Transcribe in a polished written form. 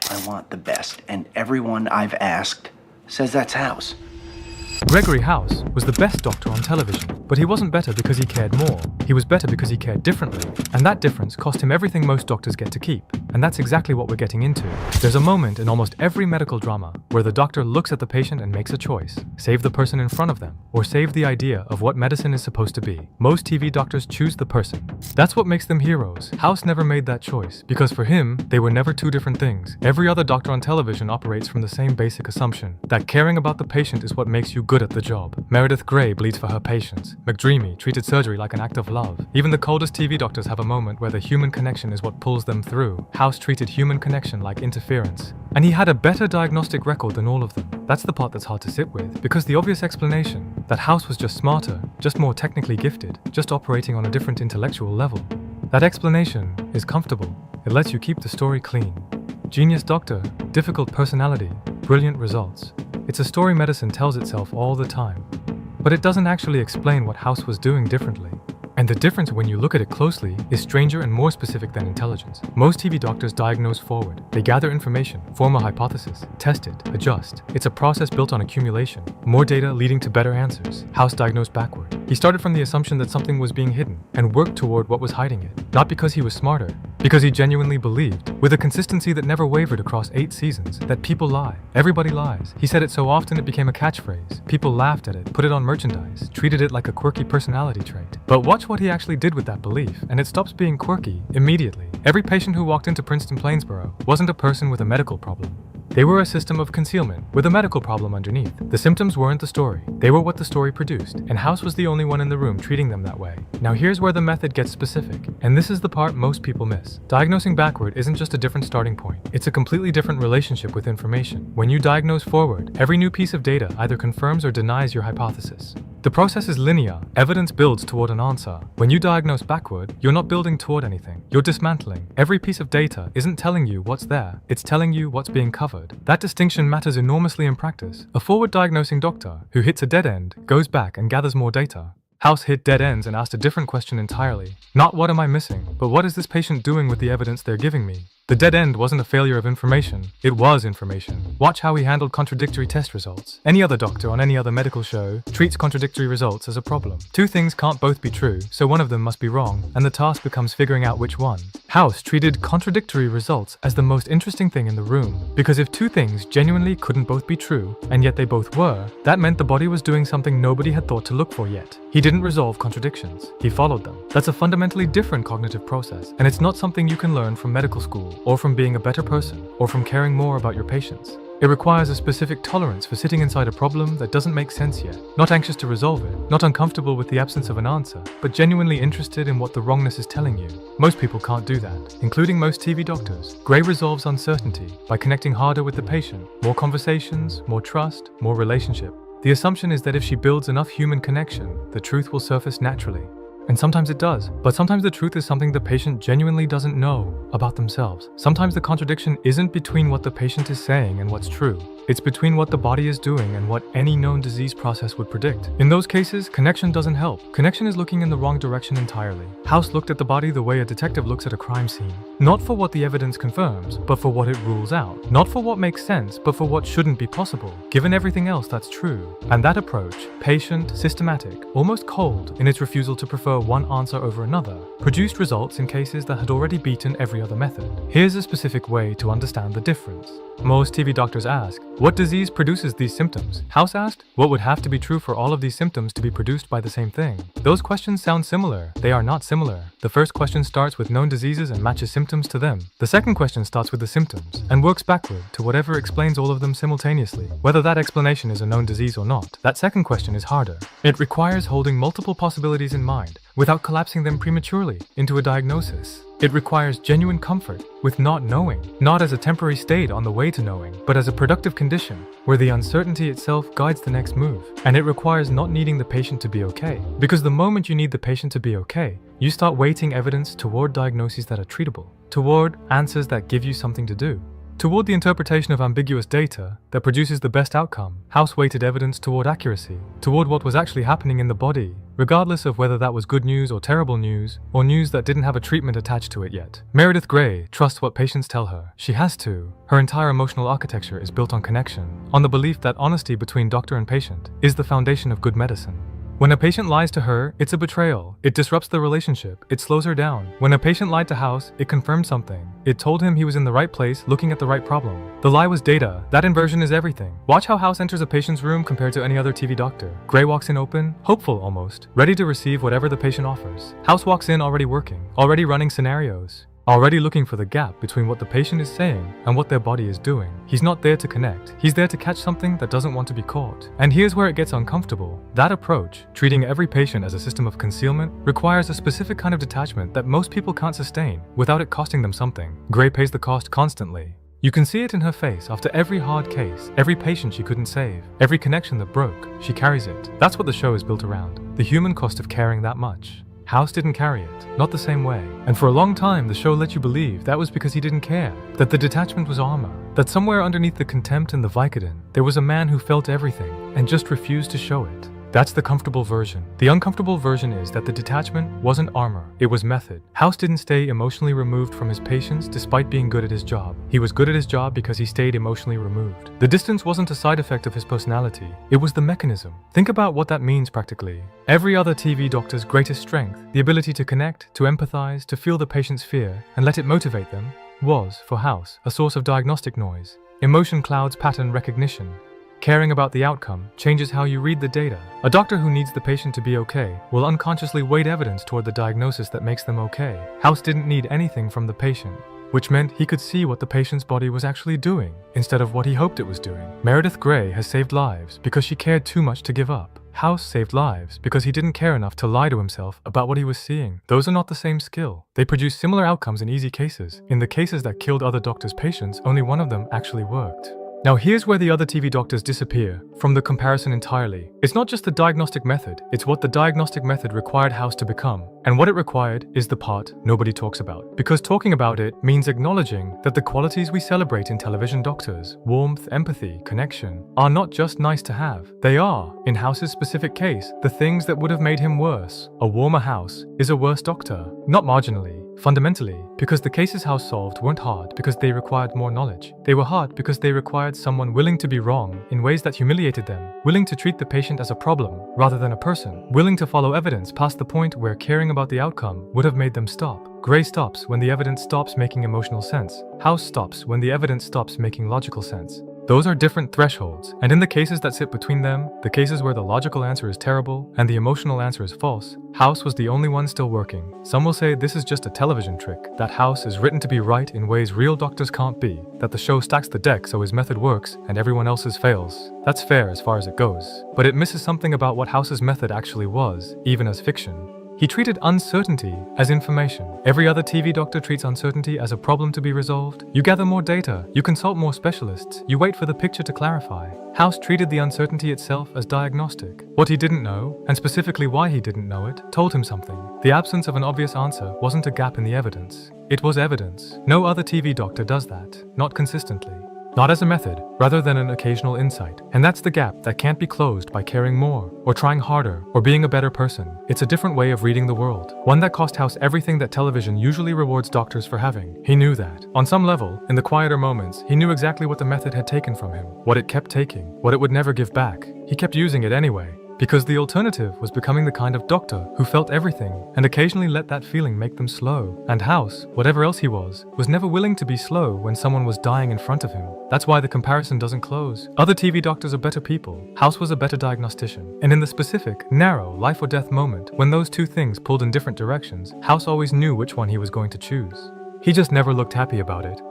I want the best, and everyone I've asked says that's House. Gregory House was the best doctor on television, but he wasn't better because he cared more. He was better because he cared differently, and that difference cost him everything most doctors get to keep. And that's exactly what we're getting into. There's a moment in almost every medical drama where the doctor looks at the patient and makes a choice: save the person in front of them, or save the idea of what medicine is supposed to be. Most TV doctors choose the person. That's what makes them heroes. House never made that choice, because for him, they were never two different things. Every other doctor on television operates from the same basic assumption, that caring about the patient is what makes you good at the job. Meredith Grey bleeds for her patients. McDreamy treated surgery like an act of love. Even the coldest TV doctors have a moment where the human connection is what pulls them through. House treated human connection like interference. And he had a better diagnostic record than all of them. That's the part that's hard to sit with, because the obvious explanation, that House was just smarter, just more technically gifted, just operating on a different intellectual level, that explanation is comfortable. It lets you keep the story clean. Genius doctor, difficult personality, brilliant results. It's a story medicine tells itself all the time. But it doesn't actually explain what House was doing differently. And the difference, when you look at it closely, is stranger and more specific than intelligence. Most TV doctors diagnose forward. They gather information, form a hypothesis, test it, adjust. It's a process built on accumulation. More data leading to better answers. House diagnosed backward. He started from the assumption that something was being hidden, and worked toward what was hiding it. Not because he was smarter, because he genuinely believed, with a consistency that never wavered across 8 seasons, that people lie. Everybody lies. He said it so often it became a catchphrase. People laughed at it, put it on merchandise, treated it like a quirky personality trait. But watch what he actually did with that belief, and it stops being quirky immediately. Every patient who walked into Princeton-Plainsboro wasn't a person with a medical problem. They were a system of concealment, with a medical problem underneath. The symptoms weren't the story. They were what the story produced, and House was the only one in the room treating them that way. Now here's where the method gets specific, and this is the part most people miss. Diagnosing backward isn't just a different starting point. It's a completely different relationship with information. When you diagnose forward, every new piece of data either confirms or denies your hypothesis. The process is linear. Evidence builds toward an answer. When you diagnose backward, you're not building toward anything. You're dismantling. Every piece of data isn't telling you what's there. It's telling you what's being covered. That distinction matters enormously in practice. A forward diagnosing doctor who hits a dead end goes back and gathers more data. House hit dead ends and asked a different question entirely. Not what am I missing, but what is this patient doing with the evidence they're giving me? The dead end wasn't a failure of information. It was information. Watch how he handled contradictory test results. Any other doctor on any other medical show treats contradictory results as a problem. Two things can't both be true, so one of them must be wrong, and the task becomes figuring out which one. House treated contradictory results as the most interesting thing in the room, because if two things genuinely couldn't both be true, and yet they both were, that meant the body was doing something nobody had thought to look for yet. He didn't resolve contradictions. He followed them. That's a fundamentally different cognitive process, and it's not something you can learn from medical school, or from being a better person, or from caring more about your patients. It requires a specific tolerance for sitting inside a problem that doesn't make sense yet, not anxious to resolve it, not uncomfortable with the absence of an answer, but genuinely interested in what the wrongness is telling you. Most people can't do that, including most TV doctors. Gray resolves uncertainty by connecting harder with the patient, more conversations, more trust, more relationship. The assumption is that if she builds enough human connection, the truth will surface naturally. And sometimes it does, but sometimes the truth is something the patient genuinely doesn't know about themselves. Sometimes the contradiction isn't between what the patient is saying and what's true. It's between what the body is doing and what any known disease process would predict. In those cases, connection doesn't help. Connection is looking in the wrong direction entirely. House looked at the body the way a detective looks at a crime scene. Not for what the evidence confirms, but for what it rules out. Not for what makes sense, but for what shouldn't be possible, given everything else that's true. And that approach, patient, systematic, almost cold in its refusal to prefer one answer over another, produced results in cases that had already beaten every other method. Here's a specific way to understand the difference. Most TV doctors ask, what disease produces these symptoms? House asked, what would have to be true for all of these symptoms to be produced by the same thing? Those questions sound similar. They are not similar. The first question starts with known diseases and matches symptoms to them. The second question starts with the symptoms and works backward to whatever explains all of them simultaneously. Whether that explanation is a known disease or not, that second question is harder. It requires holding multiple possibilities in mind without collapsing them prematurely into a diagnosis. It requires genuine comfort with not knowing, not as a temporary state on the way to knowing, but as a productive condition where the uncertainty itself guides the next move. And it requires not needing the patient to be okay, because the moment you need the patient to be okay, you start weighting evidence toward diagnoses that are treatable, toward answers that give you something to do. Toward the interpretation of ambiguous data that produces the best outcome, House weighted evidence toward accuracy, toward what was actually happening in the body, regardless of whether that was good news or terrible news, or news that didn't have a treatment attached to it yet. Meredith Grey trusts what patients tell her. She has to. Her entire emotional architecture is built on connection, on the belief that honesty between doctor and patient is the foundation of good medicine. When a patient lies to her, it's a betrayal. It disrupts the relationship. It slows her down. When a patient lied to House, it confirmed something. It told him he was in the right place, looking at the right problem. The lie was data. That inversion is everything. Watch how House enters a patient's room compared to any other TV doctor. Grey walks in open, hopeful almost, ready to receive whatever the patient offers. House walks in already working, already running scenarios. Already looking for the gap between what the patient is saying and what their body is doing. He's not there to connect. He's there to catch something that doesn't want to be caught. And here's where it gets uncomfortable. That approach, treating every patient as a system of concealment, requires a specific kind of detachment that most people can't sustain without it costing them something. Grey pays the cost constantly. You can see it in her face after every hard case, every patient she couldn't save, every connection that broke. She carries it. That's what the show is built around. The human cost of caring that much. House didn't carry it, not the same way. And for a long time, the show let you believe that was because he didn't care, that the detachment was armor, that somewhere underneath the contempt and the Vicodin, there was a man who felt everything and just refused to show it. That's the comfortable version. The uncomfortable version is that the detachment wasn't armor, it was method. House didn't stay emotionally removed from his patients despite being good at his job. He was good at his job because he stayed emotionally removed. The distance wasn't a side effect of his personality, it was the mechanism. Think about what that means practically. Every other TV doctor's greatest strength, the ability to connect, to empathize, to feel the patient's fear, and let it motivate them, was, for House, a source of diagnostic noise. Emotion clouds pattern recognition. Caring about the outcome changes how you read the data. A doctor who needs the patient to be okay will unconsciously weight evidence toward the diagnosis that makes them okay. House didn't need anything from the patient, which meant he could see what the patient's body was actually doing, instead of what he hoped it was doing. Meredith Grey has saved lives because she cared too much to give up. House saved lives because he didn't care enough to lie to himself about what he was seeing. Those are not the same skill. They produce similar outcomes in easy cases. In the cases that killed other doctors' patients, only one of them actually worked. Now here's where the other TV doctors disappear from the comparison entirely. It's not just the diagnostic method, it's what the diagnostic method required House to become. And what it required is the part nobody talks about. Because talking about it means acknowledging that the qualities we celebrate in television doctors, warmth, empathy, connection, are not just nice to have. They are, in House's specific case, the things that would have made him worse. A warmer House is a worse doctor. Not marginally, fundamentally, because the cases House solved weren't hard because they required more knowledge. They were hard because they required someone willing to be wrong in ways that humiliated them, willing to treat the patient as a problem rather than a person, willing to follow evidence past the point where caring about the outcome would have made them stop. Grey stops when the evidence stops making emotional sense. House stops when the evidence stops making logical sense. Those are different thresholds, and in the cases that sit between them, the cases where the logical answer is terrible and the emotional answer is false, House was the only one still working. Some will say this is just a television trick, that House is written to be right in ways real doctors can't be, that the show stacks the deck so his method works and everyone else's fails. That's fair as far as it goes, but it misses something about what House's method actually was, even as fiction. He treated uncertainty as information. Every other TV doctor treats uncertainty as a problem to be resolved. You gather more data, you consult more specialists, you wait for the picture to clarify. House treated the uncertainty itself as diagnostic. What he didn't know, and specifically why he didn't know it, told him something. The absence of an obvious answer wasn't a gap in the evidence. It was evidence. No other TV doctor does that, not consistently. Not as a method, rather than an occasional insight. And that's the gap that can't be closed by caring more, or trying harder, or being a better person. It's a different way of reading the world. One that cost House everything that television usually rewards doctors for having. He knew that. On some level, in the quieter moments, he knew exactly what the method had taken from him, what it kept taking, what it would never give back. He kept using it anyway. Because the alternative was becoming the kind of doctor who felt everything and occasionally let that feeling make them slow. And House, whatever else he was never willing to be slow when someone was dying in front of him. That's why the comparison doesn't close. Other TV doctors are better people. House was a better diagnostician. And in the specific, narrow, life or death moment, when those two things pulled in different directions, House always knew which one he was going to choose. He just never looked happy about it.